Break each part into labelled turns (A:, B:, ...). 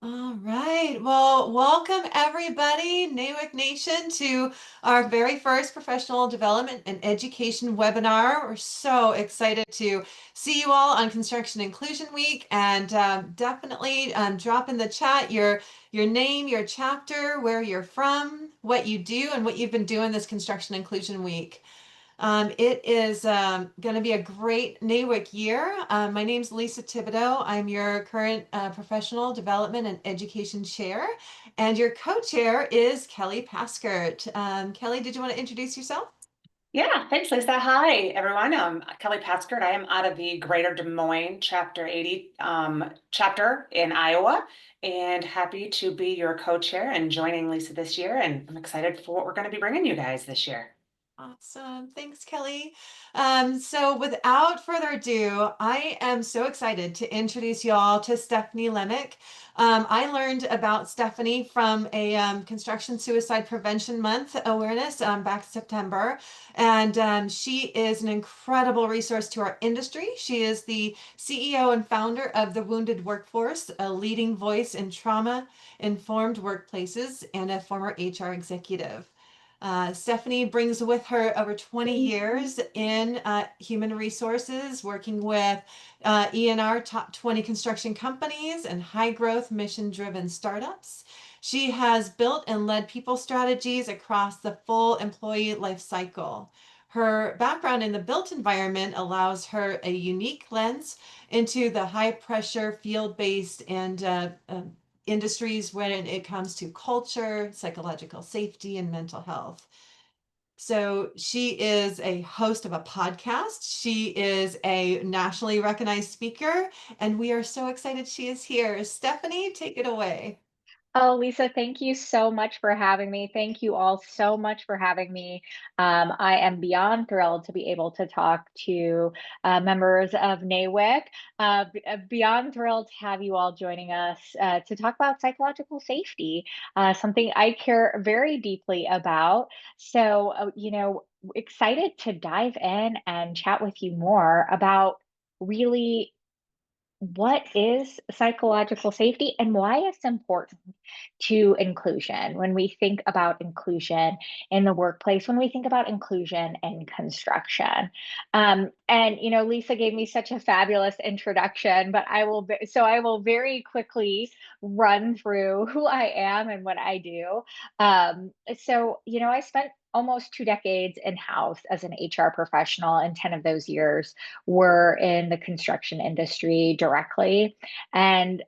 A: All right. Well, welcome everybody, NAWIC Nation, to our very first professional development and education webinar. We're so excited to see you all on Construction Inclusion Week, and definitely drop in the chat your name, your chapter, where you're from, what you do, and what you've been doing this Construction Inclusion Week. It is going to be a great NAWIC year. My name's Lisa Thibodeau. I'm your current professional development and education chair, and your co-chair is Kelly Paskert. Kelly, did you want to introduce yourself?
B: Yeah, thanks, Lisa. Hi, everyone. Kelly Paskert. I am out of the Greater Des Moines Chapter 80 chapter in Iowa, and happy to be your co-chair and joining Lisa this year. And I'm excited for what we're going to be bringing you guys this year.
A: Awesome. Thanks, Kelly. So without further ado, I am so excited to introduce y'all to Stephanie Lemek. I learned about Stephanie from a Construction Suicide Prevention Month awareness back September, and she is an incredible resource to our industry. She is the CEO and founder of the Wounded Workforce, a leading voice in trauma-informed workplaces, and a former HR executive. Stephanie brings with her over 20 years in human resources, working with ENR top 20 construction companies and high growth mission driven startups. She has built and led people strategies across the full employee life cycle. Her background in the built environment allows her a unique lens into the high pressure, field based, and industries when it comes to culture, psychological safety, and mental health. So she is a host of a podcast. She is a nationally recognized speaker, and we are so excited she is here. Stephanie, take it away.
C: Oh, Lisa, thank you so much for having me. Thank you all so much for having me. I am beyond thrilled to be able to talk to members of NAWIC. Beyond thrilled to have you all joining us to talk about psychological safety, something I care very deeply about. Excited to dive in and chat with you more about really what is psychological safety and why it's important to inclusion when we think about inclusion in the workplace, when we think about inclusion in construction. Lisa gave me such a fabulous introduction, but I will very quickly run through who I am and what I do. I spent almost 2 decades in house as an HR professional, and 10 of those years were in the construction industry directly. And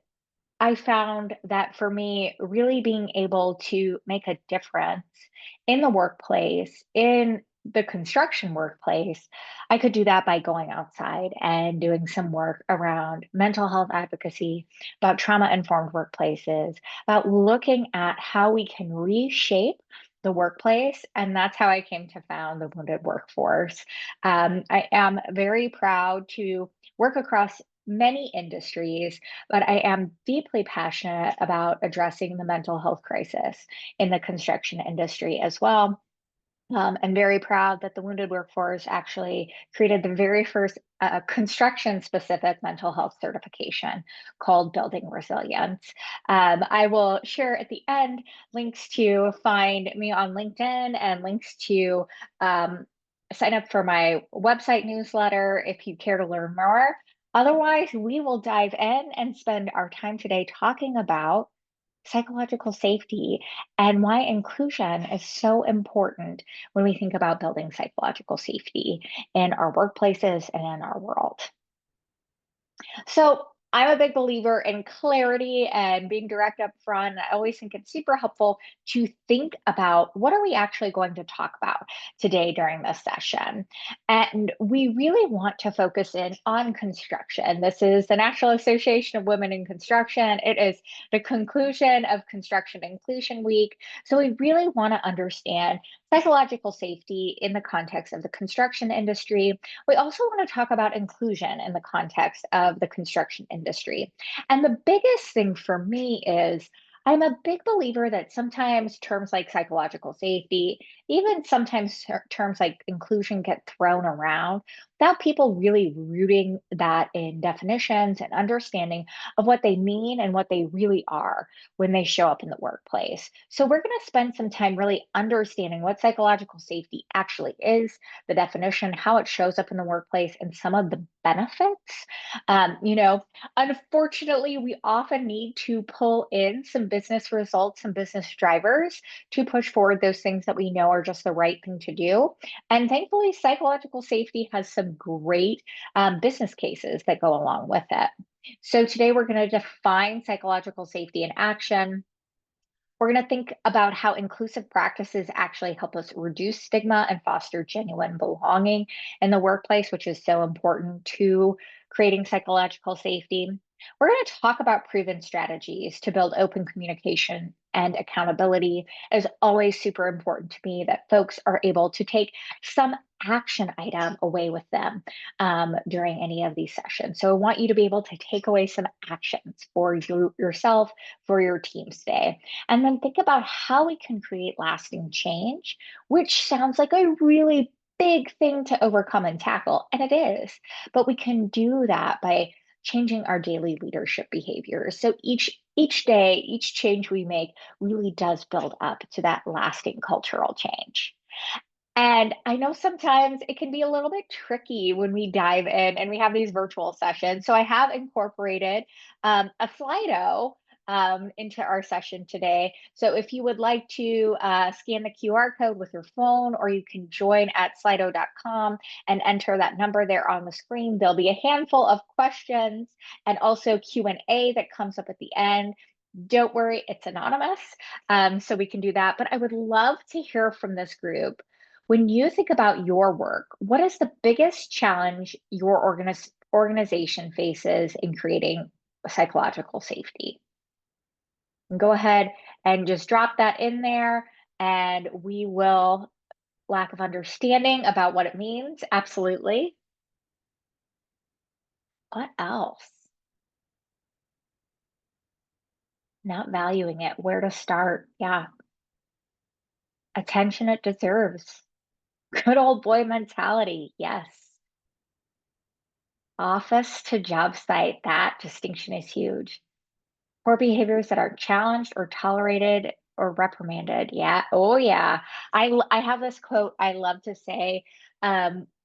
C: I found that for me, really being able to make a difference in the workplace, in the construction workplace, I could do that by going outside and doing some work around mental health advocacy, about trauma informed workplaces, about looking at how we can reshape the workplace. And that's how I came to found the Wounded Workforce. I am very proud to work across many industries, but I am deeply passionate about addressing the mental health crisis in the construction industry as well. I'm very proud that the Wounded Workforce actually created the very first construction specific mental health certification called Building Resilience. I will share at the end links to find me on LinkedIn and links to sign up for my website newsletter if you care to learn more. Otherwise, we will dive in and spend our time today talking about psychological safety and why inclusion is so important when we think about building psychological safety in our workplaces and in our world. So I'm a big believer in clarity and being direct up front. I always think it's super helpful to think about what are we actually going to talk about today during this session. And we really want to focus in on construction. This is the National Association of Women in Construction. It is the conclusion of Construction Inclusion Week. So we really want to understand psychological safety in the context of the construction industry. We also want to talk about inclusion in the context of the construction industry. And the biggest thing for me is I'm a big believer that sometimes terms like psychological safety, even sometimes terms like inclusion get thrown around. without people really rooting that in definitions and understanding of what they mean and what they really are when they show up in the workplace. So we're going to spend some time really understanding what psychological safety actually is, the definition, how it shows up in the workplace, and some of the benefits. Unfortunately, we often need to pull in some business results and business drivers to push forward those things that we know are just the right thing to do. And thankfully, psychological safety has some great business cases that go along with it. So today we're going to define psychological safety in action. We're going to think about how inclusive practices actually help us reduce stigma and foster genuine belonging in the workplace, which is so important to creating psychological safety. We're going to talk about proven strategies to build open communication and accountability. It is always super important to me that folks are able to take some action item away with them during any of these sessions. So I want you to be able to take away some actions for yourself, for your team today. And then think about how we can create lasting change, which sounds like a really big thing to overcome and tackle, and it is. But we can do that by changing our daily leadership behaviors. So each day, each change we make really does build up to that lasting cultural change. And I know sometimes it can be a little bit tricky when we dive in and we have these virtual sessions. So I have incorporated a Slido into our session today. So if you would like to scan the QR code with your phone, or you can join at slido.com and enter that number there on the screen. There'll be a handful of questions and also Q&A that comes up at the end. Don't worry, it's anonymous, so we can do that. But I would love to hear from this group. When you think about your work, what is the biggest challenge your organization faces in creating psychological safety? And go ahead and just drop that in there, and we will, lack of understanding about what it means. Absolutely. What else? Not valuing it, where to start. Yeah. Attention it deserves. Good old boy mentality. Yes. Office to job site, that distinction is huge. Poor behaviors that aren't challenged or tolerated or reprimanded. Yeah. Oh, yeah. I have this quote I love to say.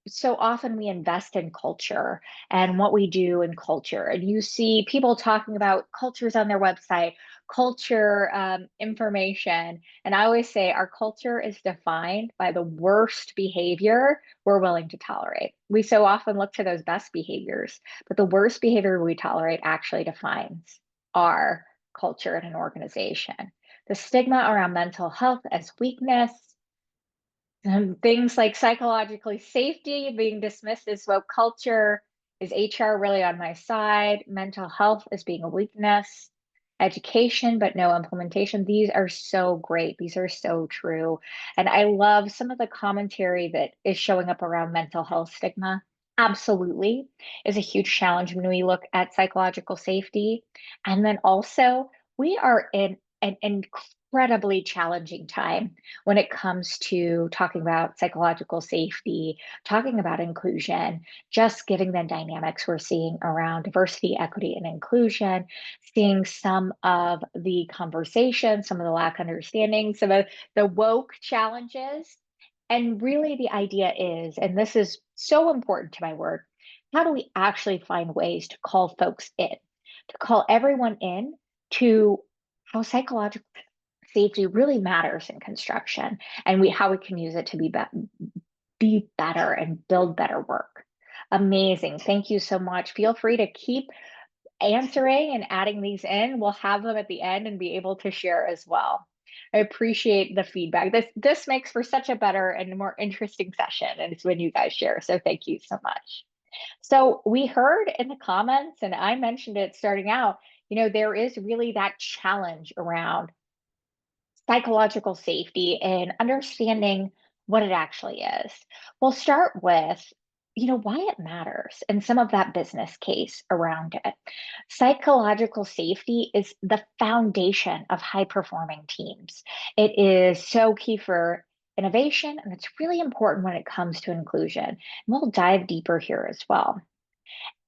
C: So often we invest in culture and what we do in culture. And you see people talking about cultures on their website, culture information. And I always say our culture is defined by the worst behavior we're willing to tolerate. We so often look to those best behaviors, but the worst behavior we tolerate actually defines our culture in an organization. The stigma around mental health as weakness, and things like psychologically safety being dismissed as woke culture. Is HR really on my side? Mental health as being a weakness. Education, but no implementation. These are so great. These are so true. And I love some of the commentary that is showing up around mental health stigma. Absolutely is a huge challenge when we look at psychological safety. And then also, we are in an incredibly challenging time when it comes to talking about psychological safety, talking about inclusion, just giving the dynamics we're seeing around diversity, equity, and inclusion, seeing some of the conversation, some of the lack of understanding, some of the woke challenges. And really, the idea is, and this is so important to my work, how do we actually find ways to call folks in, to call everyone in to how psychological safety really matters in construction, and how we can use it to be better and build better work. Amazing. Thank you so much. Feel free to keep answering and adding these in. We'll have them at the end and be able to share as well. I appreciate the feedback. This makes for such a better and more interesting session, and it's when you guys share. So thank you so much. So we heard in the comments, and I mentioned it starting out, there is really that challenge around psychological safety and understanding what it actually is. We'll start with, why it matters and some of that business case around it. Psychological safety is the foundation of high performing teams. It is so key for innovation, and it's really important when it comes to inclusion. And we'll dive deeper here as well.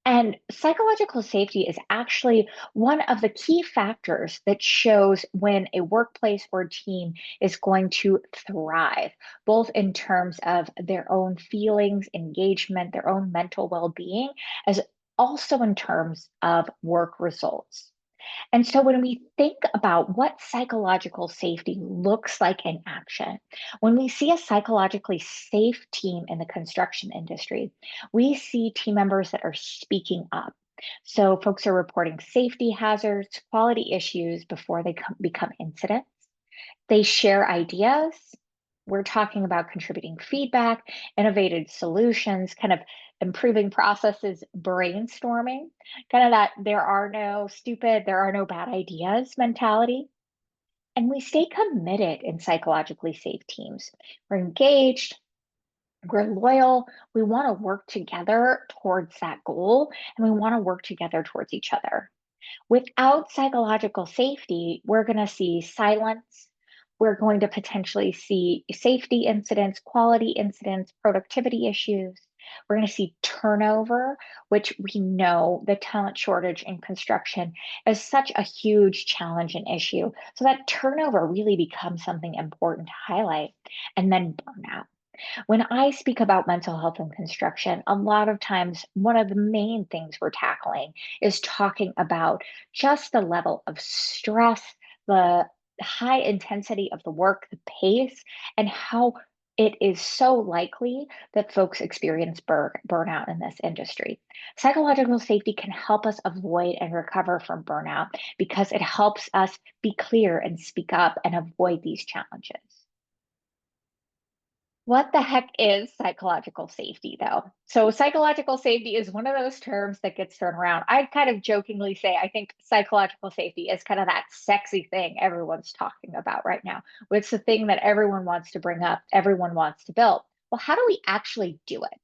C: And psychological safety is actually one of the key factors that shows when a workplace or team is going to thrive, both in terms of their own feelings, engagement, their own mental well being, as also in terms of work results. And so when we think about what psychological safety looks like in action, when we see a psychologically safe team in the construction industry, we see team members that are speaking up. So folks are reporting safety hazards, quality issues before they become incidents. They share ideas. We're talking about contributing feedback, innovative solutions, kind of improving processes, brainstorming, kind of that there are no stupid, there are no bad ideas mentality. And we stay committed in psychologically safe teams. We're engaged, we're loyal, we want to work together towards that goal, and we want to work together towards each other. Without psychological safety, we're going to see silence. We're going to potentially see safety incidents, quality incidents, productivity issues. We're going to see turnover, which we know the talent shortage in construction is such a huge challenge and issue. So that turnover really becomes something important to highlight. And then burnout. When I speak about mental health in construction, a lot of times one of the main things we're tackling is talking about just the level of stress, the high intensity of the work, the pace, and how it is so likely that folks experience burnout in this industry. Psychological safety can help us avoid and recover from burnout because it helps us be clear and speak up and avoid these challenges. What the heck is psychological safety, though? So, psychological safety is one of those terms that gets thrown around. I kind of jokingly say I think psychological safety is kind of that sexy thing everyone's talking about right now. It's the thing that everyone wants to bring up, everyone wants to build. Well, how do we actually do it?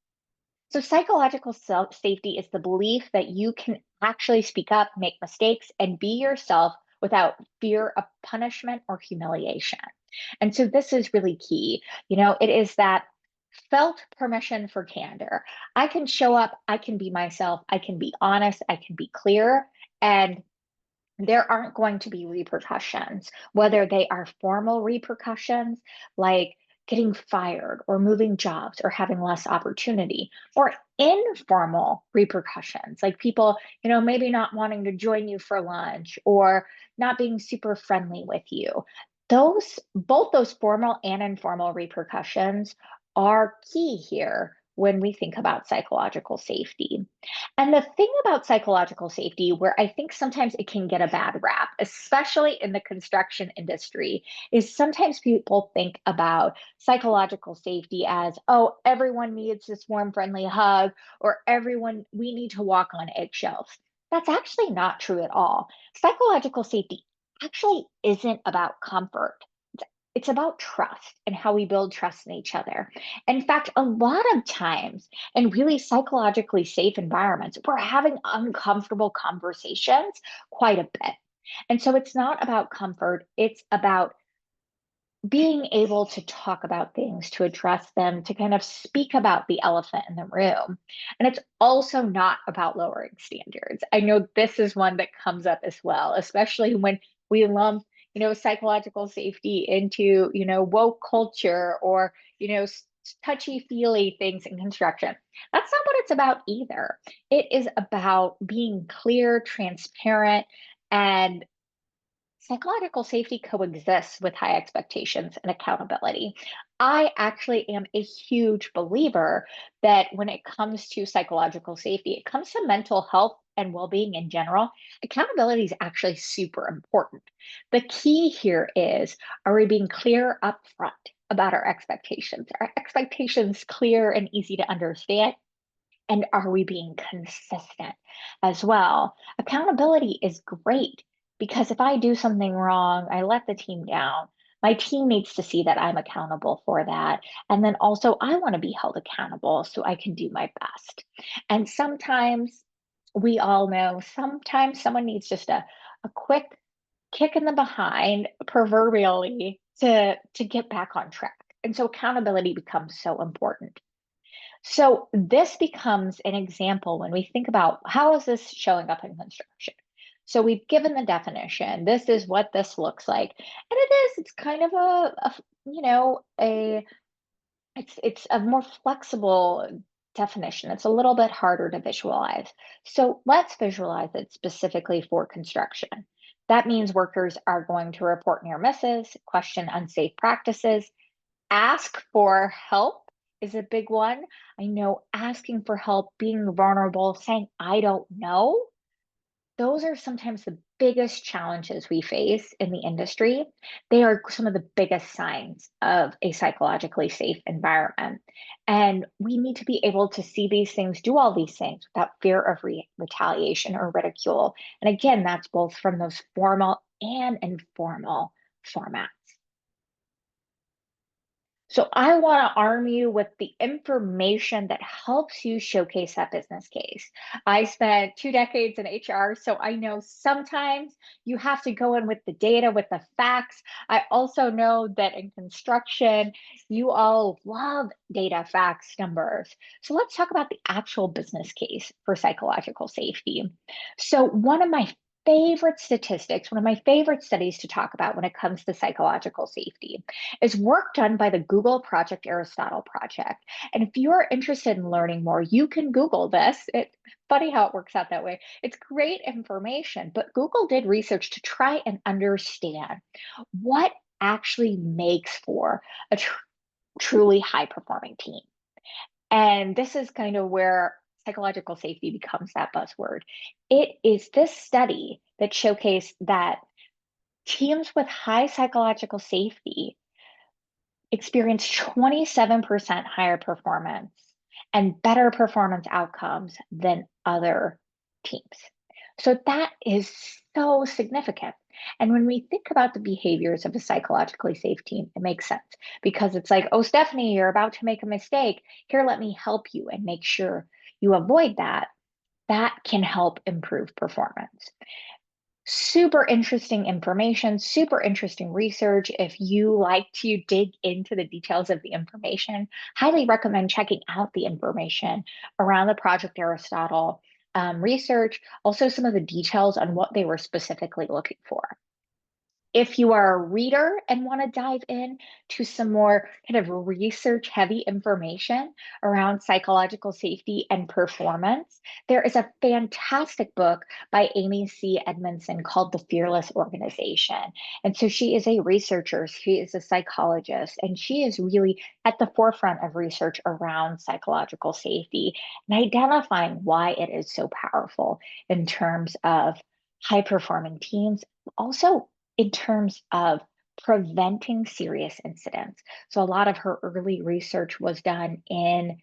C: So, psychological safety is the belief that you can actually speak up, make mistakes, and be yourself without fear of punishment or humiliation. And so, this is really key. It is that felt permission for candor. I can show up, I can be myself, I can be honest, I can be clear. And there aren't going to be repercussions, whether they are formal repercussions like getting fired or moving jobs or having less opportunity, or informal repercussions like people, maybe not wanting to join you for lunch or not being super friendly with you. Both those formal and informal repercussions are key here when we think about psychological safety. And the thing about psychological safety, where I think sometimes it can get a bad rap, especially in the construction industry, is sometimes people think about psychological safety as, oh, everyone needs this warm, friendly hug, or we need to walk on eggshells. That's actually not true at all. Psychological safety actually isn't about comfort. It's about trust and how we build trust in each other. In fact, a lot of times in really psychologically safe environments, we're having uncomfortable conversations quite a bit. And so it's not about comfort, it's about being able to talk about things, to address them, to kind of speak about the elephant in the room. And it's also not about lowering standards. I know this is one that comes up as well, especially when we lump, psychological safety into, woke culture or, touchy feely things in construction. That's not what it's about either. It is about being clear, transparent, and psychological safety coexists with high expectations and accountability. I actually am a huge believer that when it comes to psychological safety, it comes to mental health and well being in general, accountability is actually super important. The key here is, are we being clear up front about our expectations? Are expectations clear and easy to understand? And are we being consistent as well? Accountability is great because if I do something wrong, I let the team down. My team needs to see that I'm accountable for that. And then also, I want to be held accountable so I can do my best. And sometimes we all know sometimes someone needs just a quick kick in the behind, proverbially, to get back on track. And so accountability becomes so important. So this becomes an example when we think about how is this showing up in construction. So we've given the definition. This is what this looks like, and it's kind of you know a it's a more flexible definition. It's a little bit harder to visualize. So let's visualize it specifically for construction. That means workers are going to report near misses, question unsafe practices, ask for help is a big one. I know asking for help, being vulnerable, saying, I don't know, those are sometimes the biggest challenges we face in the industry. They are some of the biggest signs of a psychologically safe environment. And we need to be able to see these things, do all these things without fear of retaliation or ridicule. And again, that's both from those formal and informal formats. So I want to arm you with the information that helps you showcase that business case. I spent 2 decades in HR, so I know sometimes you have to go in with the data, with the facts. I also know that in construction, you all love data, facts, numbers. So let's talk about the actual business case for psychological safety. So one of my favorite statistics, one of my favorite studies to talk about when it comes to psychological safety is work done by the Google Project Aristotle project. And if you're interested in learning more, you can Google this. It's funny how it works out that way. It's great information, but Google did research to try and understand what actually makes for a truly high performing team. And this is kind of where psychological safety becomes that buzzword. It is this study that showcased that teams with high psychological safety experience 27% higher performance and better performance outcomes than other teams. So that is so significant. And when we think about the behaviors of a psychologically safe team, it makes sense because it's like, oh, Stephanie, you're about to make a mistake. Here, let me help you and make sure you avoid that. That can help improve performance. Super interesting information, super interesting research. If you like to dig into the details of the information, highly recommend checking out the information around the Project Aristotle research, also some of the details on what they were specifically looking for. If you are a reader and want to dive in to some more kind of research heavy information around psychological safety and performance, there is a fantastic book by Amy C. Edmondson called The Fearless Organization. And so she is a researcher, she is a psychologist, and she is really at the forefront of research around psychological safety and identifying why it is so powerful in terms of high performing teams, also in terms of preventing serious incidents. So a lot of her early research was done in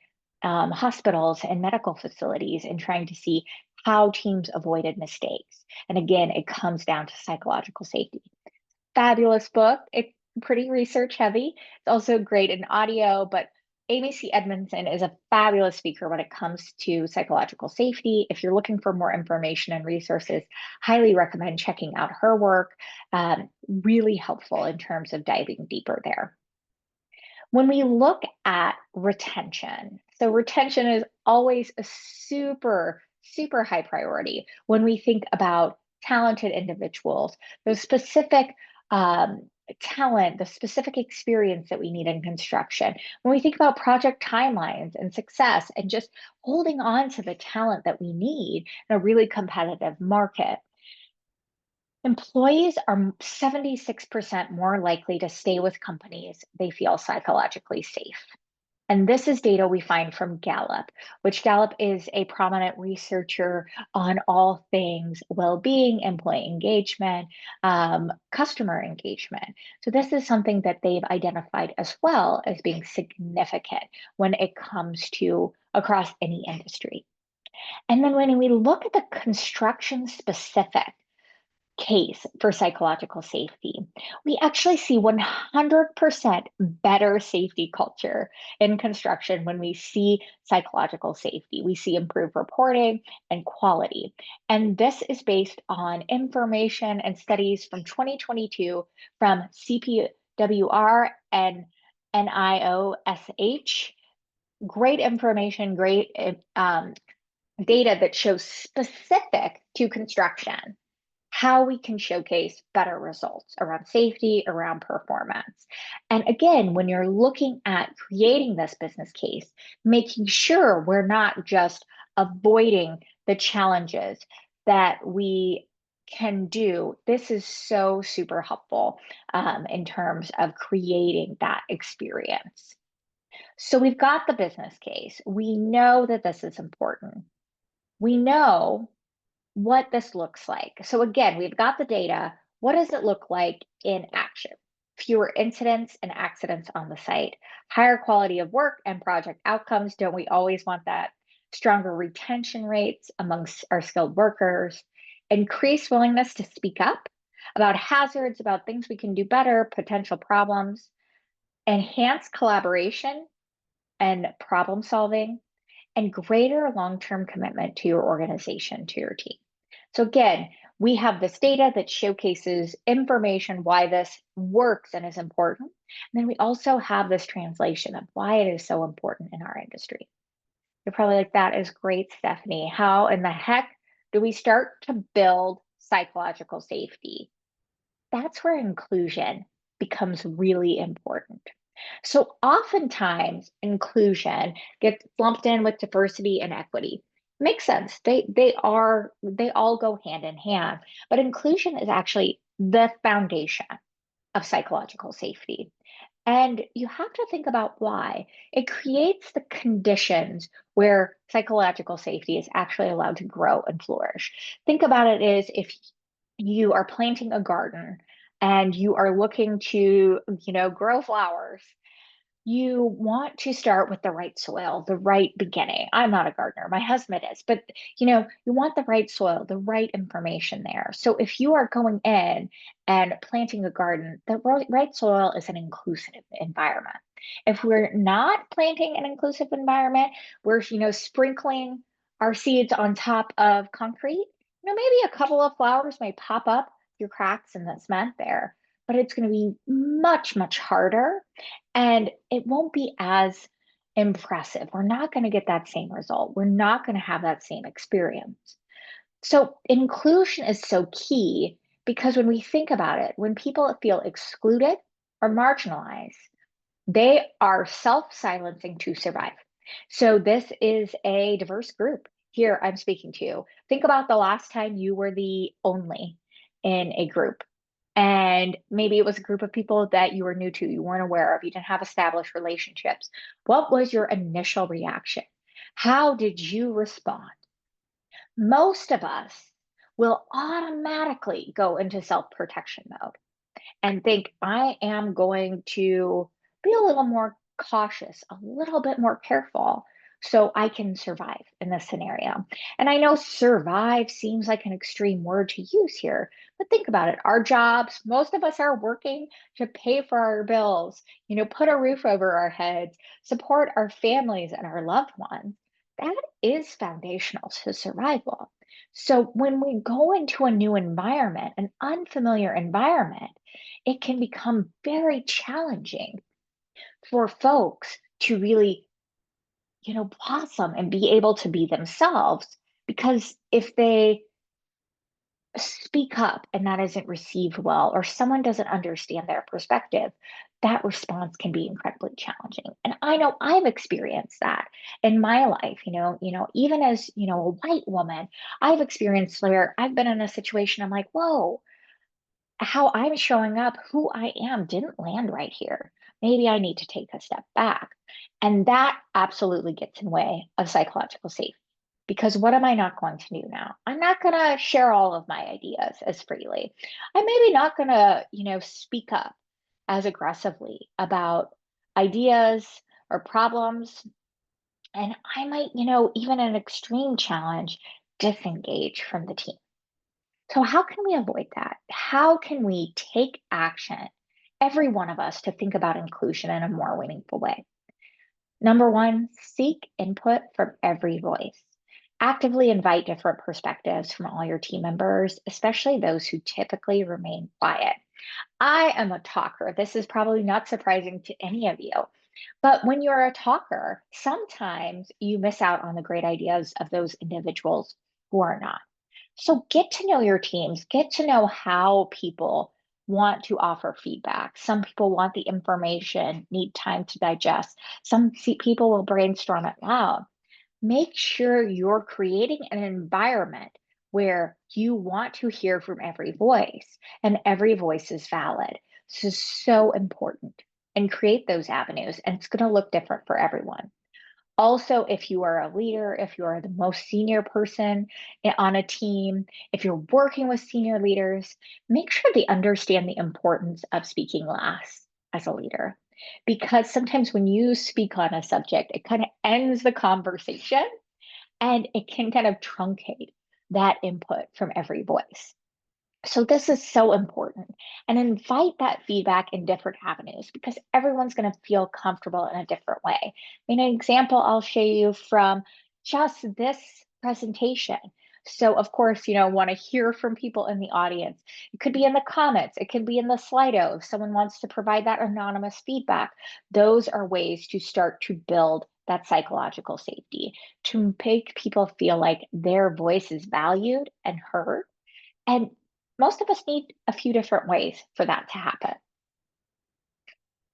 C: hospitals and medical facilities and trying to see how teams avoided mistakes. And again, it comes down to psychological safety. Fabulous book. It's pretty research heavy. It's also great in audio, but Amy C. Edmondson is a fabulous speaker when it comes to psychological safety. If you're looking for more information and resources, highly recommend checking out her work. Really helpful in terms of diving deeper there. When we look at retention, so retention is always a super, super high priority when we think about talented individuals, those specific talent, the specific experience that we need in construction. When we think about project timelines and success and just holding on to the talent that we need in a really competitive market, employees are 76% more likely to stay with companies they feel psychologically safe. And this is data we find from Gallup, which Gallup is a prominent researcher on all things well-being, employee engagement, customer engagement. So this is something that they've identified as well as being significant when it comes to across any industry. And then when we look at the construction specific case for psychological safety, we actually see 100% better safety culture in construction when we see psychological safety. We see improved reporting and quality. And this is based on information and studies from 2022 from CPWR and NIOSH. Great information, great data that shows specific to construction how we can showcase better results around safety, around performance. And again, when you're looking at creating this business case, making sure we're not just avoiding the challenges that we can do, this is so super helpful in terms of creating that experience. So we've got the business case. We know that this is important. We know what this looks like. So again, we've got the data. What does it look like in action? Fewer incidents and accidents on the site, higher quality of work and project outcomes. Don't we always want that? Stronger retention rates amongst our skilled workers, increased willingness to speak up about hazards, about things we can do better, potential problems, enhanced collaboration and problem solving, and greater long-term commitment to your organization, to your team. So again, we have this data that showcases information why this works and is important. And then we also have this translation of why it is so important in our industry. You're probably like, that is great, Stephanie. How in the heck do we start to build psychological safety? That's where inclusion becomes really important. So oftentimes inclusion gets lumped in with diversity and equity. Makes sense. They all go hand in hand, but inclusion is actually the foundation of psychological safety. And you have to think about why. It creates the conditions where psychological safety is actually allowed to grow and flourish. Think about it as if you are planting a garden and you are looking to, grow flowers. You want to start with the right soil, the right beginning. I'm not a gardener, my husband is, but you want the right soil, the right information there. So if you are going in and planting a garden, the right soil is an inclusive environment. If we're not planting an inclusive environment, we're, sprinkling our seeds on top of concrete, maybe a couple of flowers may pop up through cracks in the cement there, but it's going to be much, much harder and it won't be as impressive. We're not going to get that same result. We're not going to have that same experience. So, inclusion is so key because when we think about it, when people feel excluded or marginalized, they are self silencing to survive. So, this is a diverse group here I'm speaking to. Think about the last time you were the only in a group and maybe it was a group of people that you were new to, you weren't aware of, you didn't have established relationships. What was your initial reaction? How did you respond? Most of us will automatically go into self protection mode and think, I am going to be a little more cautious, a little bit more careful so I can survive in this scenario. And I know survive seems like an extreme word to use here, but think about it. Our jobs, most of us are working to pay for our bills, put a roof over our heads, support our families and our loved ones. That is foundational to survival. So when we go into a new environment, an unfamiliar environment, it can become very challenging for folks to really, blossom and be able to be themselves. Because if they speak up and that isn't received well, or someone doesn't understand their perspective, that response can be incredibly challenging. And I know I've experienced that in my life, even as, a white woman, I've experienced where I've been in a situation, I'm like, whoa, how I'm showing up, who I am, didn't land right here. Maybe I need to take a step back. And that absolutely gets in the way of psychological safety. Because what am I not going to do now? I'm not going to share all of my ideas as freely. I'm maybe not going to, speak up as aggressively about ideas or problems. And I might, even an extreme challenge, disengage from the team. So, how can we avoid that? How can we take action, every one of us, to think about inclusion in a more meaningful way? Number one, seek input from every voice. Actively invite different perspectives from all your team members, especially those who typically remain quiet. I am a talker. This is probably not surprising to any of you. But when you're a talker, sometimes you miss out on the great ideas of those individuals who are not. So get to know your teams, get to know how people want to offer feedback. Some people want the information, need time to digest. People will brainstorm it loud. Make sure you're creating an environment where you want to hear from every voice and every voice is valid. This is so important, and create those avenues, and it's going to look different for everyone. Also, if you are a leader, if you are the most senior person on a team, if you're working with senior leaders, make sure they understand the importance of speaking last as a leader. Because sometimes when you speak on a subject, it kind of ends the conversation and it can kind of truncate that input from every voice. So this is so important, and invite that feedback in different avenues because everyone's going to feel comfortable in a different way. I mean, an example I'll show you from just this presentation. So of course, want to hear from people in the audience. It could be in the comments, it could be in the Slido. If someone wants to provide that anonymous feedback, those are ways to start to build that psychological safety, to make people feel like their voice is valued and heard. And most of us need a few different ways for that to happen.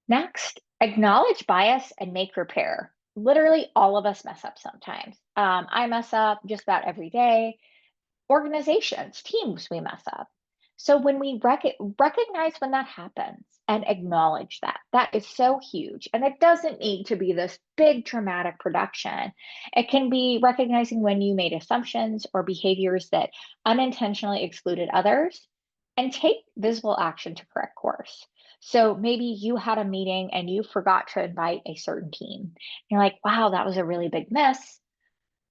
C: Next, acknowledge bias and make repair. Literally, all of us mess up sometimes. I mess up just about every day. Organizations, teams, we mess up. So when we recognize when that happens and acknowledge that, that is so huge. And it doesn't need to be this big dramatic production. It can be recognizing when you made assumptions or behaviors that unintentionally excluded others and take visible action to correct course. So maybe you had a meeting and you forgot to invite a certain team. You're like, wow, that was a really big miss.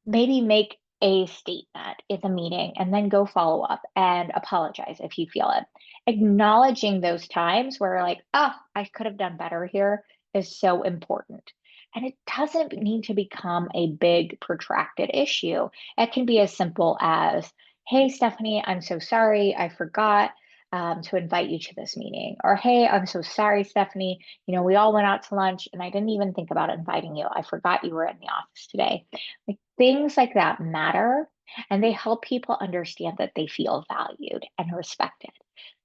C: Maybe make a statement in the meeting and then go follow up and apologize if you feel it. Acknowledging those times where like, oh, I could have done better here is so important. And it doesn't need to become a big protracted issue. It can be as simple as, hey, Stephanie, I'm so sorry. I forgot to invite you to this meeting. Or, hey, I'm so sorry, Stephanie. We all went out to lunch and I didn't even think about inviting you. I forgot you were in the office today. Like things like that matter, and they help people understand that they feel valued and respected.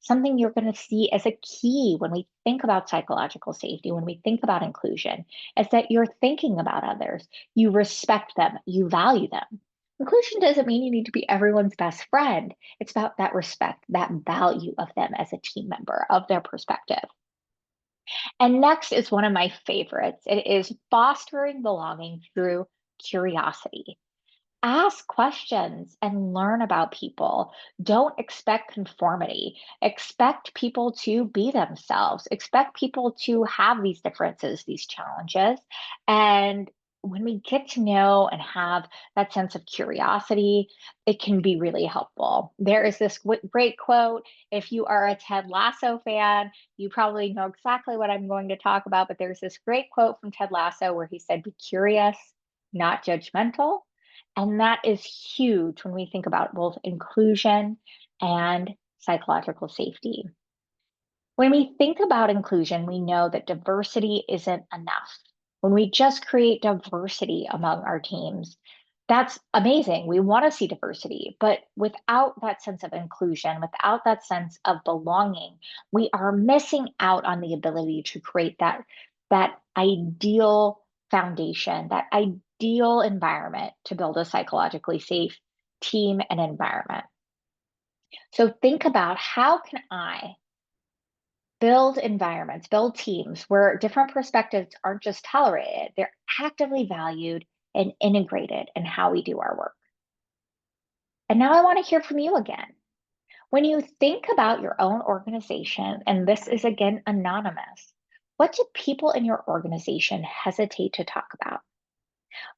C: Something you're going to see as a key when we think about psychological safety, when we think about inclusion, is that you're thinking about others, you respect them, you value them. Inclusion doesn't mean you need to be everyone's best friend. It's about that respect, that value of them as a team member, of their perspective. And next is one of my favorites. It is fostering belonging through curiosity. Ask questions and learn about people. Don't expect conformity. Expect people to be themselves. Expect people to have these differences, these challenges. And when we get to know and have that sense of curiosity, it can be really helpful. There is this great quote. If you are a Ted Lasso fan, you probably know exactly what I'm going to talk about. But there's this great quote from Ted Lasso where he said, "Be curious, not judgmental." And that is huge when we think about both inclusion and psychological safety. When we think about inclusion, we know that diversity isn't enough. When we just create diversity among our teams, that's amazing. We want to see diversity, but without that sense of inclusion, without that sense of belonging, we are missing out on the ability to create that ideal foundation, that ideal environment to build a psychologically safe team and environment. So think about, how can I build environments, build teams where different perspectives aren't just tolerated, they're actively valued and integrated in how we do our work. And now I want to hear from you again. When you think about your own organization, and this is again anonymous, what do people in your organization hesitate to talk about?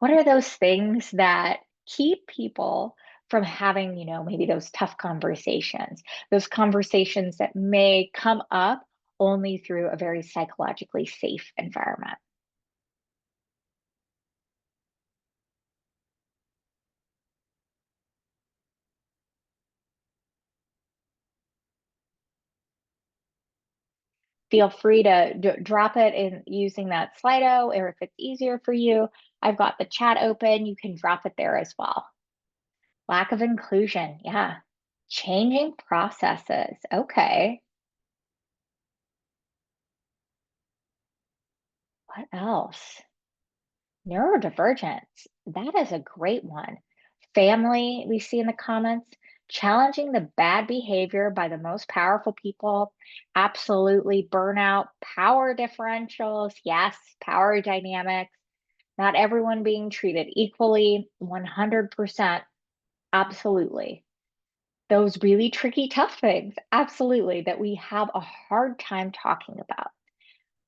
C: What are those things that keep people from having, maybe those tough conversations, those conversations that may come up only through a very psychologically safe environment? Feel free to drop it in using that Slido, or if it's easier for you, I've got the chat open. You can drop it there as well. Lack of inclusion. Yeah. Changing processes. Okay. What else? Neurodivergence. That is a great one. Family, we see in the comments, challenging the bad behavior by the most powerful people. Absolutely. Burnout, power differentials. Yes, power dynamics. Not everyone being treated equally. 100%. Absolutely. Those really tricky, tough things. Absolutely. That we have a hard time talking about.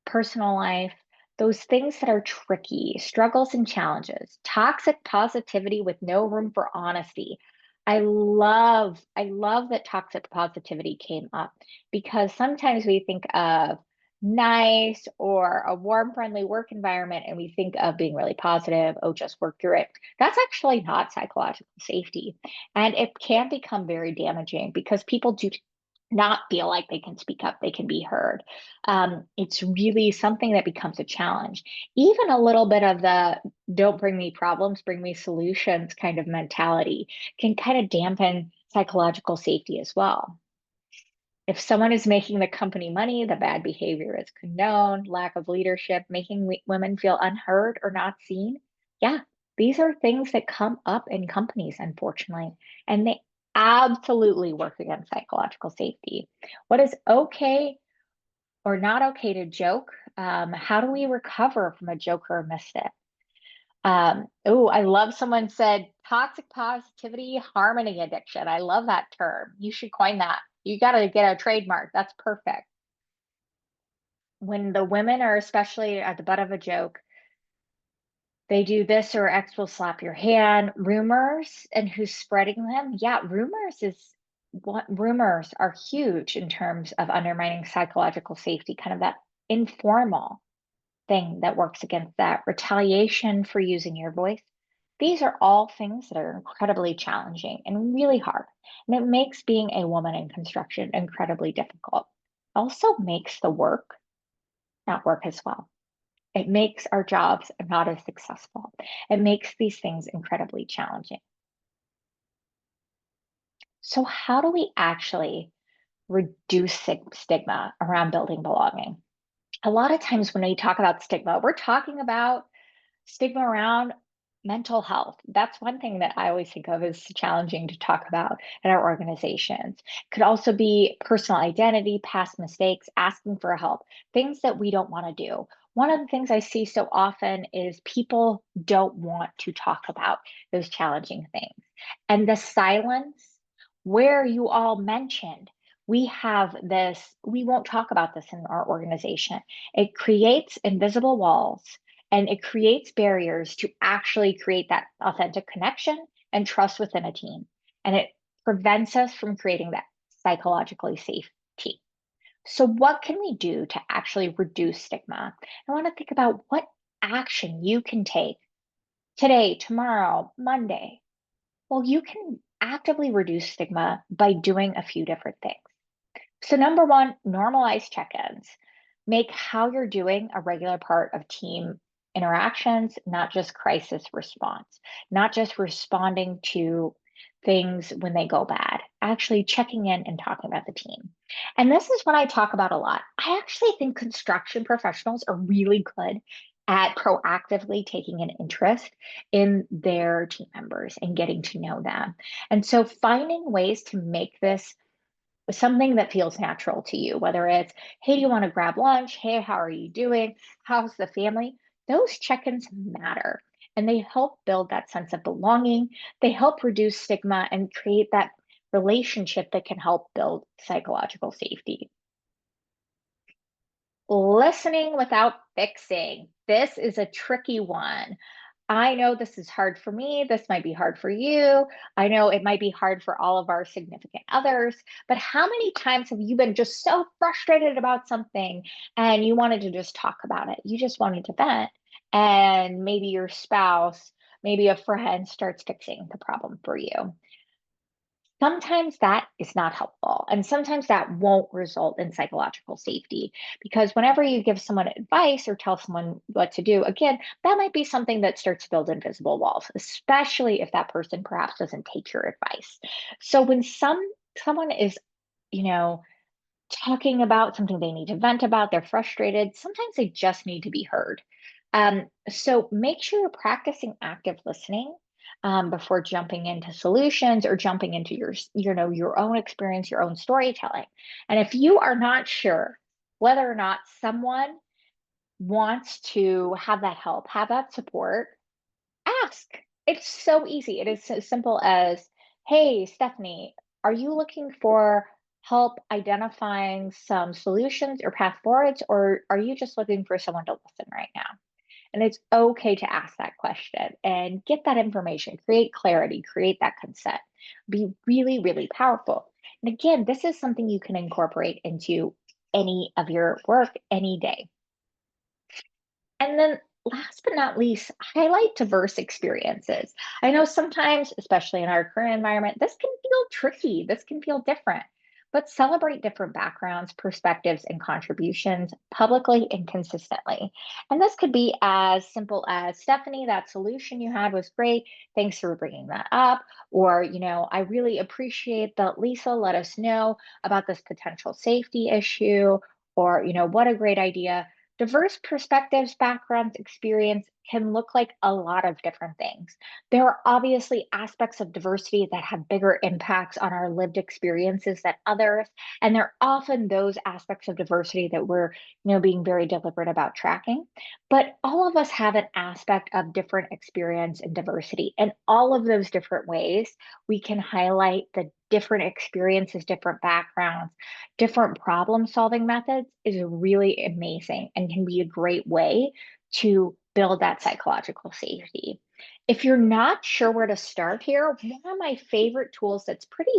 C: Personal life, those things that are tricky, struggles and challenges, toxic positivity with no room for honesty. I love that toxic positivity came up, because sometimes we think of nice or a warm, friendly work environment and we think of being really positive, oh, just work through it. That's actually not psychological safety. And it can become very damaging because people do not feel like they can speak up, they can be heard. It's really something that becomes a challenge. Even a little bit of the don't bring me problems, bring me solutions kind of mentality can kind of dampen psychological safety as well. If someone is making the company money, the bad behavior is condoned, lack of leadership, making women feel unheard or not seen. Yeah, these are things that come up in companies, unfortunately, and they absolutely work against psychological safety. What is okay or not okay to joke? How do we recover from a joke or a misstep? Oh, I love someone said toxic positivity, harmony addiction. I love that term. You should coin that. You got to get a trademark. That's perfect. When the women are especially at the butt of a joke, they do this or X will slap your hand. Rumors and who's spreading them. Yeah, rumors are huge in terms of undermining psychological safety, kind of that informal thing that works against that. Retaliation for using your voice. These are all things that are incredibly challenging and really hard. And it makes being a woman in construction incredibly difficult. Also makes the work not work as well. It makes our jobs not as successful. It makes these things incredibly challenging. So, how do we actually reduce stigma around building belonging? A lot of times when we talk about stigma, we're talking about stigma around mental health. That's one thing that I always think of as challenging to talk about in our organizations. Could also be personal identity, past mistakes, asking for help, things that we don't want to do. One of the things I see so often is people don't want to talk about those challenging things. And the silence, where you all mentioned, we have this, we won't talk about this in our organization. It creates invisible walls and it creates barriers to actually create that authentic connection and trust within a team. And it prevents us from creating that psychologically safe team. So, what can we do to actually reduce stigma? I want to think about what action you can take today, tomorrow, Monday. Well, you can actively reduce stigma by doing a few different things. So, number one, normalize check ins. Make how you're doing a regular part of team interactions, not just crisis response, not just responding to things when they go bad, actually checking in and talking about the team. And this is what I talk about a lot. I actually think construction professionals are really good at proactively taking an interest in their team members and getting to know them. And so finding ways to make this something that feels natural to you, whether it's, hey, do you want to grab lunch? Hey, how are you doing? How's the family? Those check ins matter and they help build that sense of belonging. They help reduce stigma and create that relationship that can help build psychological safety. Listening without fixing. This is a tricky one. I know this is hard for me. This might be hard for you. I know it might be hard for all of our significant others. But how many times have you been just so frustrated about something and you wanted to just talk about it? You just wanted to vent. And maybe your spouse, maybe a friend starts fixing the problem for you. Sometimes that is not helpful, and sometimes that won't result in psychological safety, because whenever you give someone advice or tell someone what to do, again, that might be something that starts to build invisible walls, especially if that person perhaps doesn't take your advice. So when someone is, you know, talking about something they need to vent about, they're frustrated, sometimes they just need to be heard. So make sure you're practicing active listening before jumping into solutions or jumping into your own experience, your own storytelling. And if you are not sure whether or not someone wants to have that help, have that support, ask. It's so easy. It is as simple as, hey, Stephanie, are you looking for help identifying some solutions or path forwards, or are you just looking for someone to listen right now? And it's okay to ask that question and get that information, create clarity, create that consent. Be really, really powerful. And again, this is something you can incorporate into any of your work any day. And then last but not least, highlight diverse experiences. I know sometimes, especially in our current environment, this can feel tricky, this can feel different, but celebrate different backgrounds, perspectives, and contributions publicly and consistently. And this could be as simple as, Stephanie, that solution you had was great. Thanks for bringing that up. Or, I really appreciate that Lisa let us know about this potential safety issue. Or, what a great idea. Diverse perspectives, backgrounds, experience can look like a lot of different things. There are obviously aspects of diversity that have bigger impacts on our lived experiences than others. And there are often those aspects of diversity that we're, being very deliberate about tracking. But all of us have an aspect of different experience and diversity. And all of those different ways we can highlight the different experiences, different backgrounds, different problem solving methods is really amazing and can be a great way to build that psychological safety. If you're not sure where to start here, one of my favorite tools that's pretty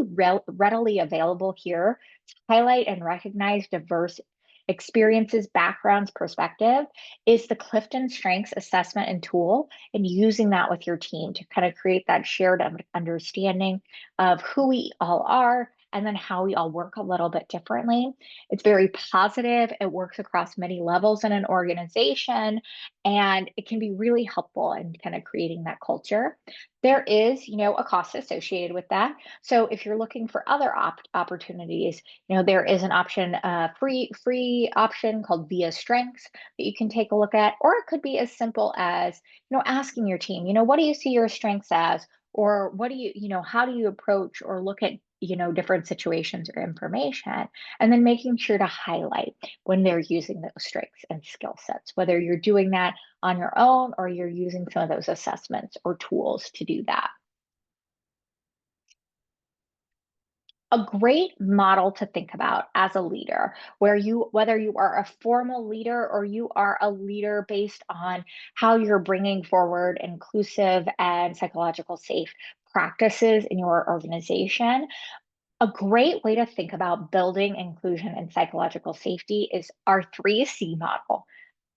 C: readily available here to highlight and recognize diverse experiences, backgrounds, perspective is the Clifton Strengths Assessment and Tool, and using that with your team to kind of create that shared understanding of who we all are and then how we all work a little bit differently. It's very positive. It works across many levels in an organization, and it can be really helpful in kind of creating that culture. There is, a cost associated with that. So if you're looking for other opportunities, there is an option, free option called Via Strengths that you can take a look at, or it could be as simple as, asking your team, what do you see your strengths as? Or what do how do you approach or look at, different situations or information, and then making sure to highlight when they're using those strengths and skill sets, whether you're doing that on your own or you're using some of those assessments or tools to do that. A great model to think about as a leader, whether you are a formal leader or you are a leader based on how you're bringing forward inclusive and psychological safe practices in your organization. A great way to think about building inclusion and psychological safety is our 3C model: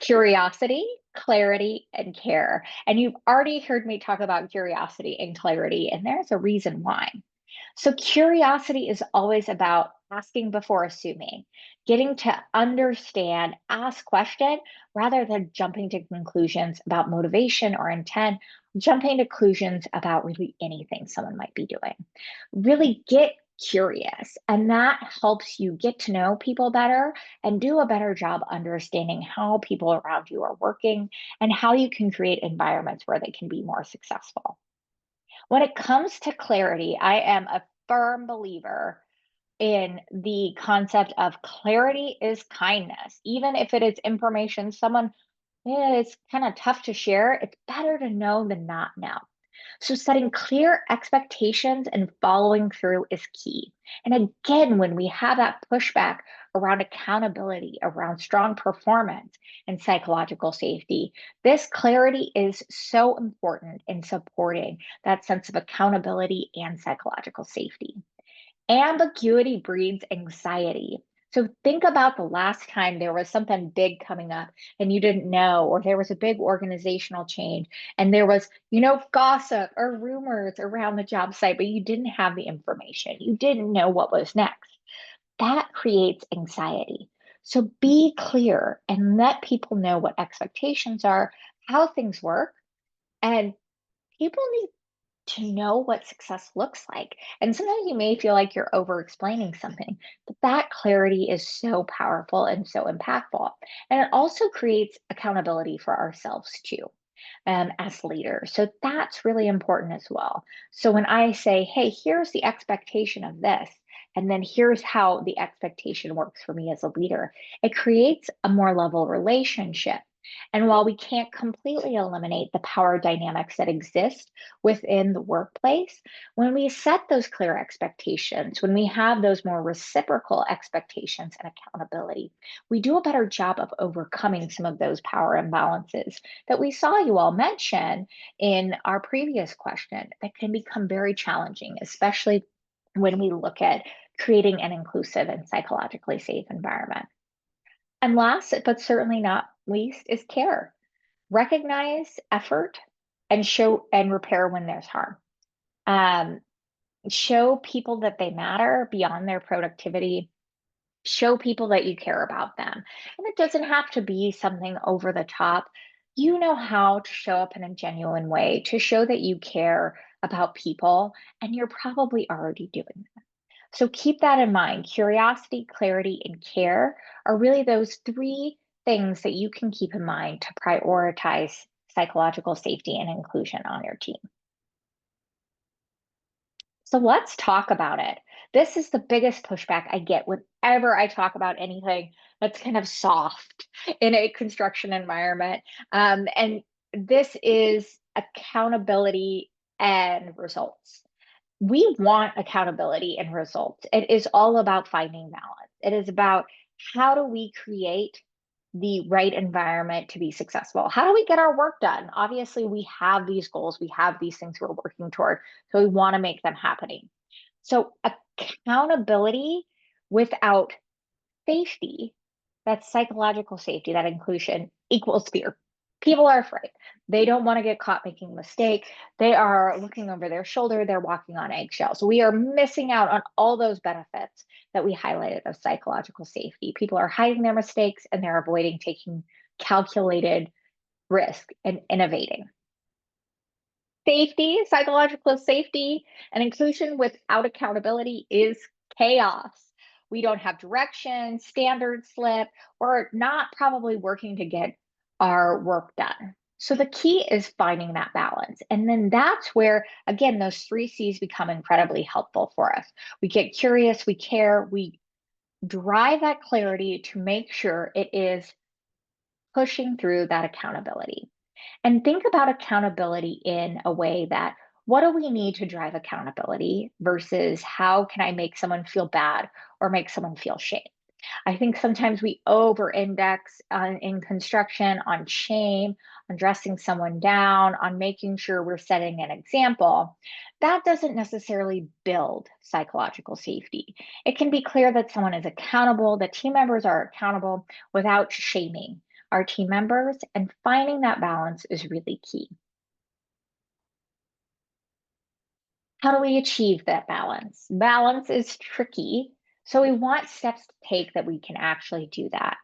C: curiosity, clarity, and care. And you've already heard me talk about curiosity and clarity, and there's a reason why. So, curiosity is always about asking before assuming, getting to understand, ask question rather than jumping to conclusions about motivation or intent, jumping to conclusions about really anything someone might be doing. Really get curious, and that helps you get to know people better and do a better job understanding how people around you are working and how you can create environments where they can be more successful. When it comes to clarity, I am a firm believer in the concept of clarity is kindness. Even if it is information someone is kind of tough to share, it's better to know than not know. So, setting clear expectations and following through is key. And again, when we have that pushback around accountability, around strong performance and psychological safety, this clarity is so important in supporting that sense of accountability and psychological safety. Ambiguity breeds anxiety. So think about the last time there was something big coming up and you didn't know, or there was a big organizational change and there was, gossip or rumors around the job site, but you didn't have the information. You didn't know what was next. That creates anxiety. So be clear and let people know what expectations are, how things work, and people need to know what success looks like. And sometimes you may feel like you're over explaining something, but that clarity is so powerful and so impactful. And it also creates accountability for ourselves too, as leaders. So that's really important as well. So when I say, hey, here's the expectation of this, and then here's how the expectation works for me as a leader, it creates a more level relationship. And while we can't completely eliminate the power dynamics that exist within the workplace, when we set those clear expectations, when we have those more reciprocal expectations and accountability, we do a better job of overcoming some of those power imbalances that we saw you all mention in our previous question that can become very challenging, especially when we look at creating an inclusive and psychologically safe environment. And last, but certainly not least, is care. Recognize effort and show and repair when there's harm. Um, Show people that they matter beyond their productivity. Show people that you care about them. And it doesn't have to be something over the top. You know how to show up in a genuine way to show that you care about people, and you're probably already doing that. So keep that in mind. Curiosity, clarity, and care are really those three things that you can keep in mind to prioritize psychological safety and inclusion on your team. So let's talk about it. This is the biggest pushback I get whenever I talk about anything that's kind of soft in a construction environment. And this is accountability and results. We want accountability and results. It is all about finding balance. It is about how do we create the right environment to be successful? How do we get our work done? Obviously, we have these goals, we have these things we're working toward, so we want to make them happening. So, accountability without safety, that psychological safety, that inclusion equals fear. People are afraid. They don't want to get caught making a mistake. They are looking over their shoulder. They're walking on eggshells. We are missing out on all those benefits that we highlighted of psychological safety. People are hiding their mistakes and they're avoiding taking calculated risk and innovating. Safety, psychological safety, and inclusion without accountability is chaos. We don't have direction, standards slip, we're not probably working to get our work done. So the key is finding that balance. And then that's where, again, those three C's become incredibly helpful for us. We get curious, we care, we drive that clarity to make sure it is pushing through that accountability. And think about accountability in a way that what do we need to drive accountability versus how can I make someone feel bad or make someone feel shame? I think sometimes we over index in construction on shame, on dressing someone down, on making sure we're setting an example. That doesn't necessarily build psychological safety. It can be clear that someone is accountable, that team members are accountable without shaming our team members, and finding that balance is really key. How do we achieve that balance? Balance is tricky, so we want steps to take that we can actually do that.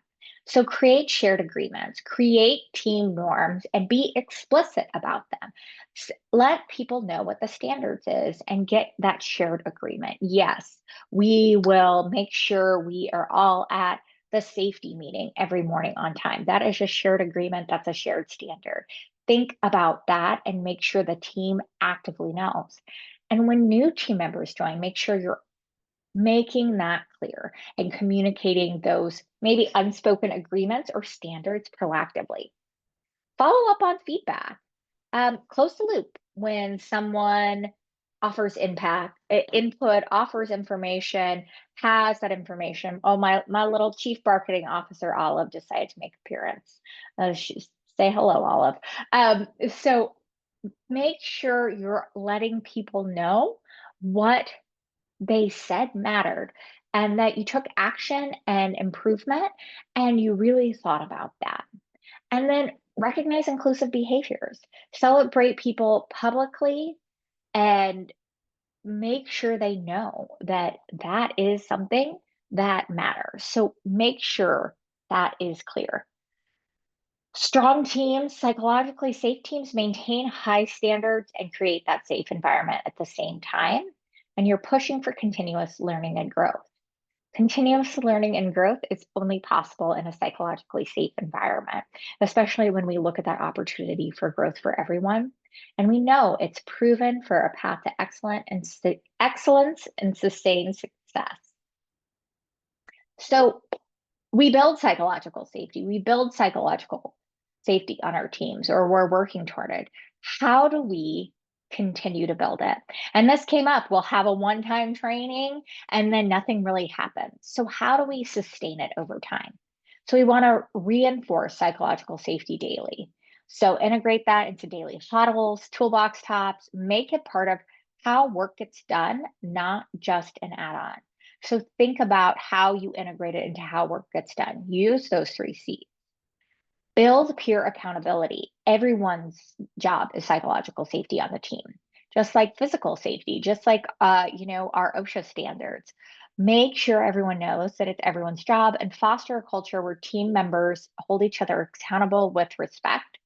C: So create shared agreements, create team norms, and be explicit about them. Let people know what the standards is and get that shared agreement. Yes, we will make sure we are all at the safety meeting every morning on time. That is a shared agreement. That's a shared standard. Think about that and make sure the team actively knows. And when new team members join, make sure you're making that clear and communicating those maybe unspoken agreements or standards proactively. Follow up on feedback. Close the loop when someone offers input, offers information, has that information. Oh, my little chief marketing officer, Olive, decided to make appearance. Say hello, Olive. So make sure you're letting people know what they said mattered and that you took action and improvement and you really thought about that. And then recognize inclusive behaviors, celebrate people publicly, and make sure they know that that is something that matters. So make sure that is clear. Strong teams, psychologically safe teams maintain high standards and create that safe environment at the same time. And you're pushing for continuous learning and growth. Continuous learning and growth is only possible in a psychologically safe environment, especially when we look at that opportunity for growth for everyone. And we know it's proven for a path to excellence and sustained success. So we build psychological safety. We build psychological safety on our teams, or we're working toward it. How do we continue to build it? And this came up. We'll have a one-time training and then nothing really happens. So how do we sustain it over time? So we want to reinforce psychological safety daily. So integrate that into daily huddles, toolbox tops, make it part of how work gets done, not just an add-on. So think about how you integrate it into how work gets done. Use those 3 C's. Build peer accountability. Everyone's job is psychological safety on the team, just like physical safety, just like our OSHA standards. Make sure everyone knows that it's everyone's job and foster a culture where team members hold each other accountable with respect.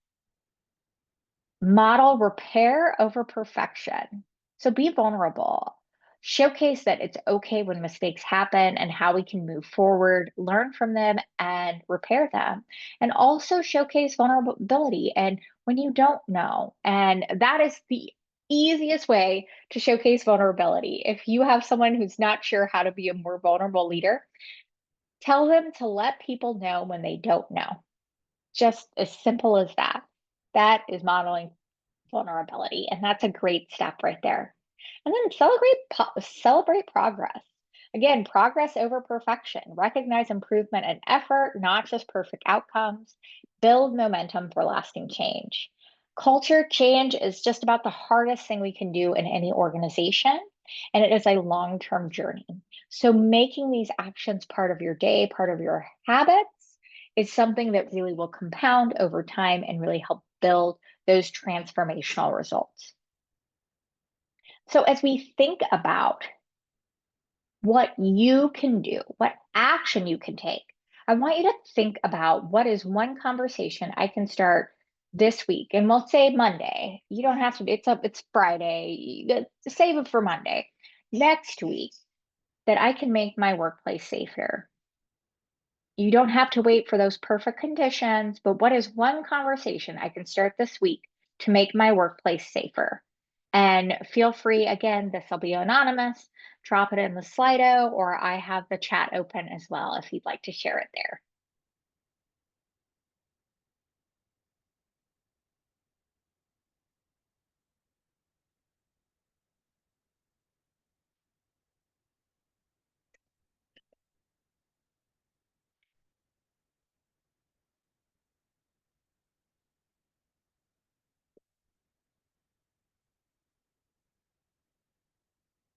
C: Model repair over perfection. So be vulnerable. Showcase that it's okay when mistakes happen and how we can move forward, learn from them, and repair them. And also showcase vulnerability and when you don't know. And that is the easiest way to showcase vulnerability. If you have someone who's not sure how to be a more vulnerable leader, tell them to let people know when they don't know. Just as simple as that. That is modeling vulnerability, and that's a great step right there. And then celebrate progress. Again, progress over perfection. Recognize improvement and effort, not just perfect outcomes. Build momentum for lasting change. Culture change is just about the hardest thing we can do in any organization, and it is a long-term journey. So making these actions part of your day, part of your habits, is something that really will compound over time and really help build those transformational results. So as we think about what you can do, what action you can take, I want you to think about what is one conversation I can start this week. And we'll say Monday. You don't have to, it's Friday. Save it for Monday. Next week, that I can make my workplace safer. You don't have to wait for those perfect conditions, but what is one conversation I can start this week to make my workplace safer? And feel free, again, this will be anonymous, drop it in the Slido, or I have the chat open as well if you'd like to share it there.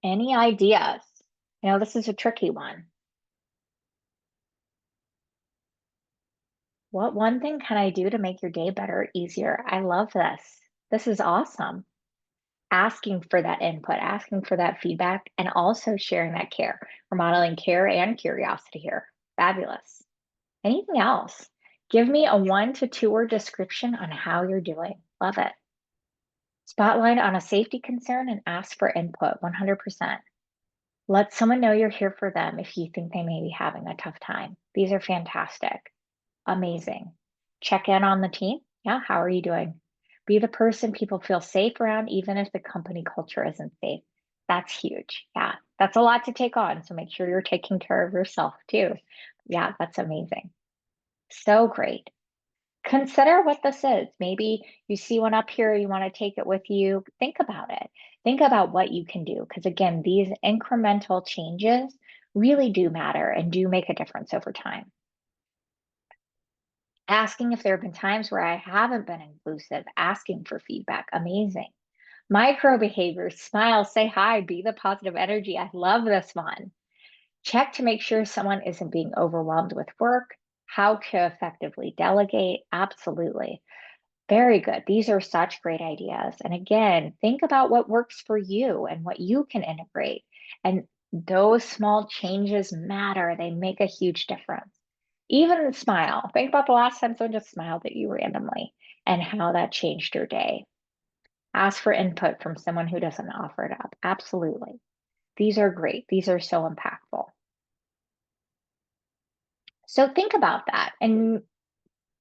C: Any ideas? This is a tricky one. What one thing can I do to make your day better, easier? I love this. This is awesome. Asking for that input, asking for that feedback, and also sharing that care. We're modeling care and curiosity here. Fabulous. Anything else? Give me a 1 to 2 word description on how you're doing. Love it. Spotlight on a safety concern and ask for input 100%. Let someone know you're here for them if you think they may be having a tough time. These are fantastic. Amazing. Check in on the team. Yeah, how are you doing? Be the person people feel safe around, even if the company culture isn't safe. That's huge. Yeah, that's a lot to take on. So make sure you're taking care of yourself too. Yeah, that's amazing. So great. Consider what this is. Maybe you see one up here, you want to take it with you. Think about it. Think about what you can do. Because again, these incremental changes really do matter and do make a difference over time. Asking if there have been times where I haven't been inclusive, asking for feedback. Amazing. Micro behaviors, smile, say hi, be the positive energy. I love this one. Check to make sure someone isn't being overwhelmed with work. How to effectively delegate. Absolutely. Very good. These are such great ideas. And again, think about what works for you and what you can integrate. And those small changes matter. They make a huge difference. Even a smile. Think about the last time someone just smiled at you randomly and how that changed your day. Ask for input from someone who doesn't offer it up. Absolutely. These are great. These are so impactful. So think about that and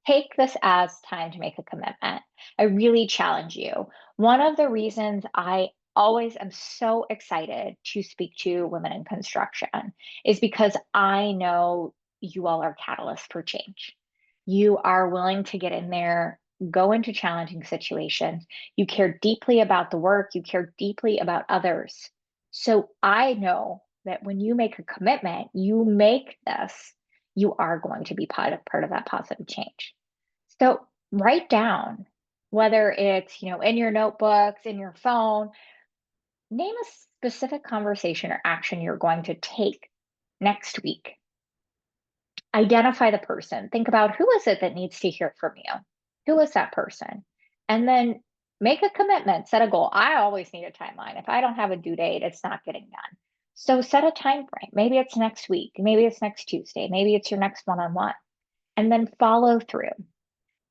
C: take this as time to make a commitment. I really challenge you. One of the reasons I always am so excited to speak to women in construction is because I know you all are catalysts for change. You are willing to get in there, go into challenging situations. You care deeply about the work, you care deeply about others. So I know that when you make a commitment, you make this, you are going to be part of that positive change. So write down whether it's, in your notebooks, in your phone, name a specific conversation or action you're going to take next week. Identify the person. Think about who is it that needs to hear from you? Who is that person? And then make a commitment, set a goal. I always need a timeline. If I don't have a due date, it's not getting done. So set a time frame. Maybe it's next week, maybe it's next Tuesday, maybe it's your next one-on-one. And then follow through.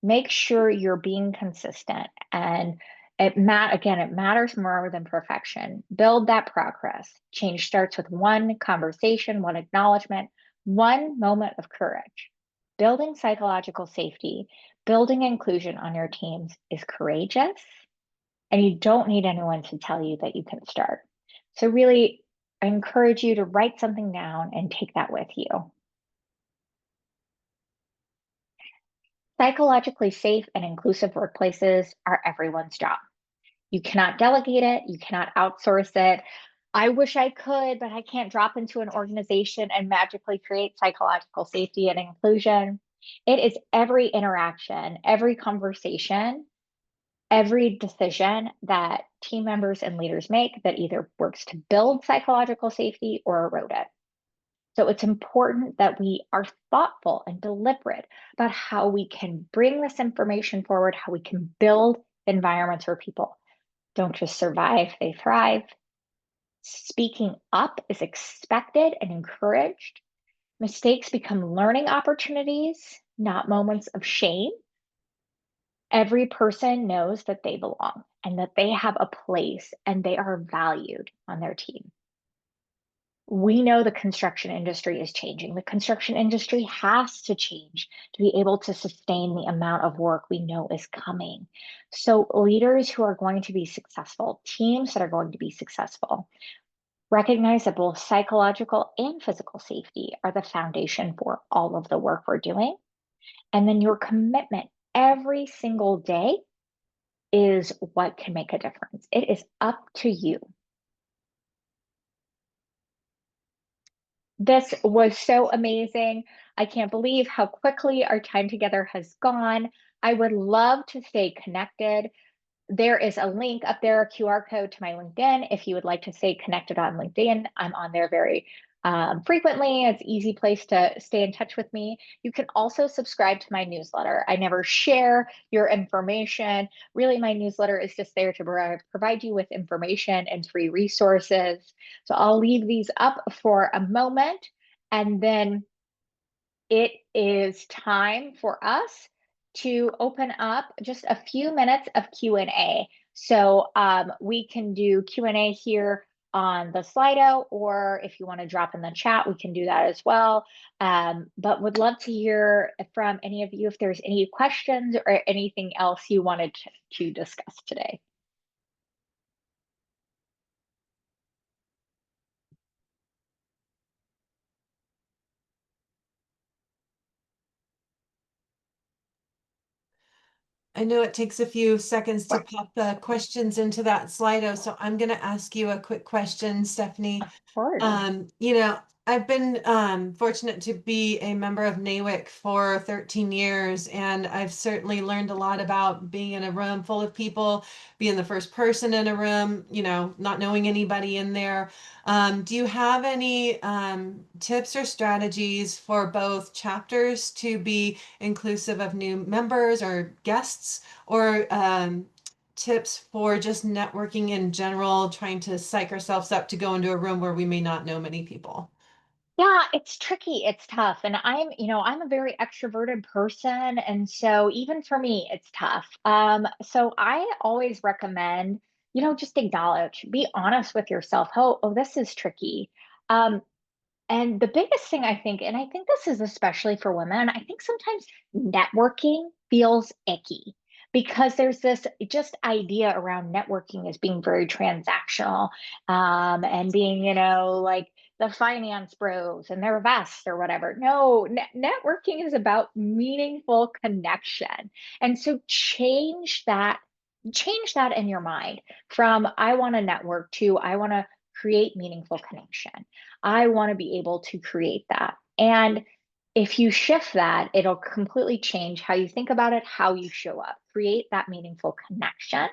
C: Make sure you're being consistent, and it matters more than perfection. Build that progress. Change starts with one conversation, one acknowledgement, one moment of courage. Building psychological safety, building inclusion on your teams is courageous, and you don't need anyone to tell you that you can start. So really, I encourage you to write something down and take that with you. Psychologically safe and inclusive workplaces are everyone's job. You cannot delegate it, you cannot outsource it. I wish I could, but I can't drop into an organization and magically create psychological safety and inclusion. It is every interaction, every conversation, every decision that team members and leaders make that either works to build psychological safety or erode it. So it's important that we are thoughtful and deliberate about how we can bring this information forward, how we can build environments where people don't just survive, they thrive. Speaking up is expected and encouraged. Mistakes become learning opportunities, not moments of shame. Every person knows that they belong and that they have a place and they are valued on their team. We know the construction industry is changing. The construction industry has to change to be able to sustain the amount of work we know is coming. So leaders who are going to be successful, teams that are going to be successful, recognize that both psychological and physical safety are the foundation for all of the work we're doing. And then your commitment every single day is what can make a difference. It is up to you. This was so amazing. I can't believe how quickly our time together has gone. I would love to stay connected. There is a link up there, a QR code to my LinkedIn. If you would like to stay connected on LinkedIn, I'm on there very frequently. It's an easy place to stay in touch with me. You can also subscribe to my newsletter. I never share your information. Really, my newsletter is just there to provide you with information and free resources. So I'll leave these up for a moment, and then it is time for us to open up just a few minutes of Q&A. So we can do Q&A here on the Slido, or if you want to drop in the chat, we can do that as well. But would love to hear from any of you if there's any questions or anything else you wanted to discuss today.
A: I know it takes a few seconds to pop the questions into that Slido, so I'm going to ask you a quick question, Stephanie.
C: Of course.
A: You know, I've been fortunate to be a member of NAWIC for 13 years, and I've certainly learned a lot about being in a room full of people, being the first person in a room, not knowing anybody in there. Do you have any tips or strategies for both chapters to be inclusive of new members or guests, or tips for just networking in general, trying to psych ourselves up to go into a room where we may not know many people?
C: Yeah, it's tricky, it's tough, and I'm a very extroverted person, and so even for me, it's tough. So I always recommend, just acknowledge, be honest with yourself. Oh, this is tricky. Um, and the biggest thing I think, and I think this is especially for women, I think sometimes networking feels icky because there's this just idea around networking as being very transactional, and being, like the finance bros and their vests or whatever. No, networking is about meaningful connection. And so change that in your mind from I want to network to I want to create meaningful connection. I want to be able to create that. And if you shift that, it'll completely change how you think about it, how you show up, create that meaningful connection,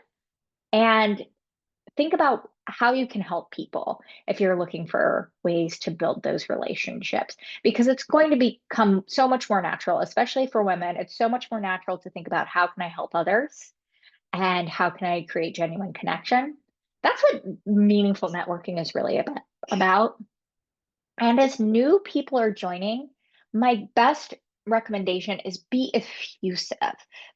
C: and think about how you can help people if you're looking for ways to build those relationships, because it's going to become so much more natural, especially for women. It's so much more natural to think about how can I help others and how can I create genuine connection. That's what meaningful networking is really about. And as new people are joining, my best recommendation is be effusive.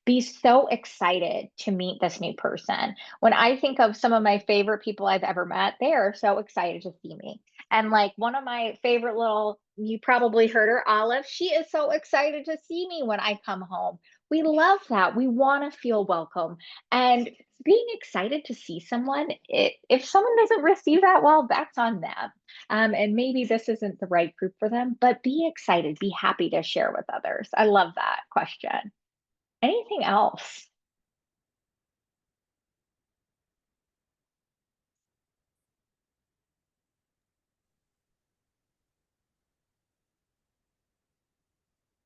C: Be so excited to meet this new person. When I think of some of my favorite people I've ever met, they are so excited to see me. And like one of my favorite little, you probably heard her, Olive, she is so excited to see me when I come home. We love that. We want to feel welcome. And being excited to see someone, if someone doesn't receive that well, that's on them. And maybe this isn't the right group for them, but be excited, be happy to share with others. I love that question. Anything else?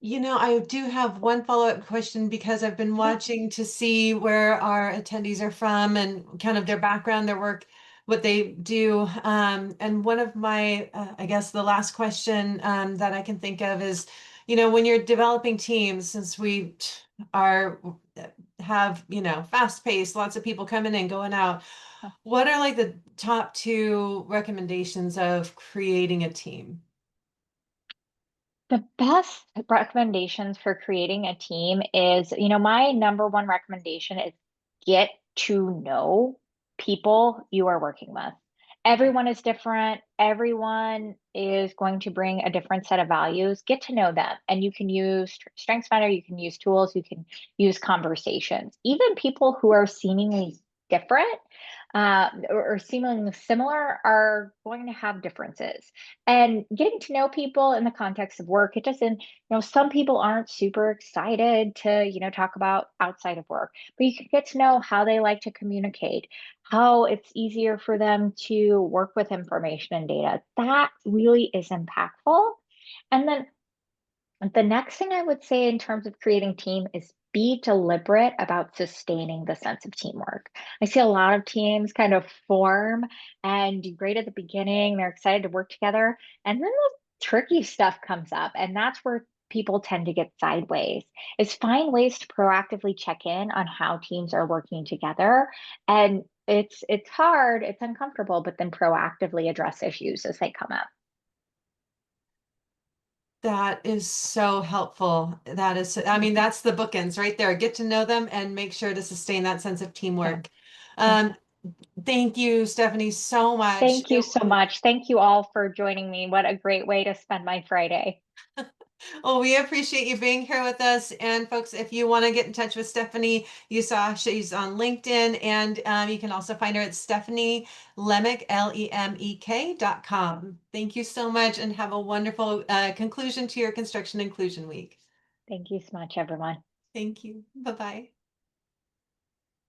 A: I do have one follow-up question because I've been
C: Yeah.
A: watching to see where our attendees are from and kind of their background, their work, what they do. And one of my, I guess the last question that I can think of is, when you're developing teams, since we are have, fast paced, lots of people coming in, going out, what are like the top two recommendations of creating a team?
C: The best recommendations for creating a team is, my number one recommendation is get to know people you are working with.
A: Okay.
C: Everyone is different. Everyone is going to bring a different set of values. Get to know them. And you can use StrengthsFinder, you can use tools, you can use conversations. Even people who are seemingly different, or seemingly similar are going to have differences. And getting to know people in the context of work, it doesn't, some people aren't super excited to, talk about outside of work, but you can get to know how they like to communicate, how it's easier for them to work with information and data. That really is impactful. And then the next thing I would say in terms of creating team is be deliberate about sustaining the sense of teamwork. I see a lot of teams kind of form and do great at the beginning. They're excited to work together. And then the tricky stuff comes up. And that's where people tend to get sideways. Is find ways to proactively check in on how teams are working together. And it's hard, it's uncomfortable, but then proactively address issues as they come up.
A: That is so helpful. That is, I mean, that's the bookends right there. Get to know them and make sure to sustain that sense of
C: Yeah.
A: teamwork.
C: Yeah.
A: Um, Thank you, Stephanie, so much.
C: Thank you so much. Thank you all for joining me. What a great way to spend my Friday.
A: Well, we appreciate you being here with us. And folks, if you want to get in touch with Stephanie, you saw she's on LinkedIn, and you can also find her at Stephanie Lemek, Lemek.com. Thank you so much and have a wonderful conclusion to your Construction Inclusion Week.
C: Thank you so much, everyone.
A: Thank you. Bye-bye.